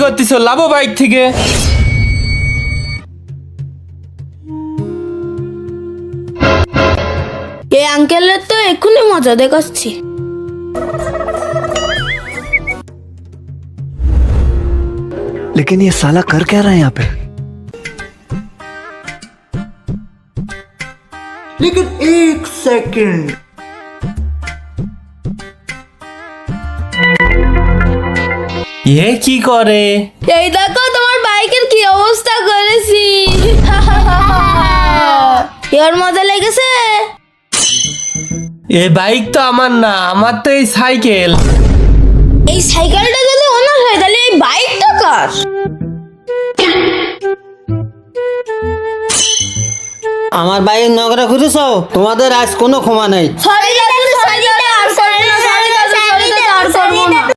করতেছো? লাভো বাইক থেকে। এই আঙ্কেলের তো এক্ষুনি মজা দেখাচ্ছি। लेकिन ये साला कर क्या रहा है यहाँ पे? लेकिन एक सेकंड, এ কি করে? এই দেখো তোমার বাইকের কি অবস্থা করেছি। এর মজা লেগেছে? এই বাইক তো আমার না, আমার তো এই সাইকেল। এই সাইকেলটা যদি ওনার হয় তাহলে এই বাইকটা কার? আমার বাইক নগরা করেছো, তোমাদের আজ কোনো ক্ষমা নেই। সরি দাদু, সরি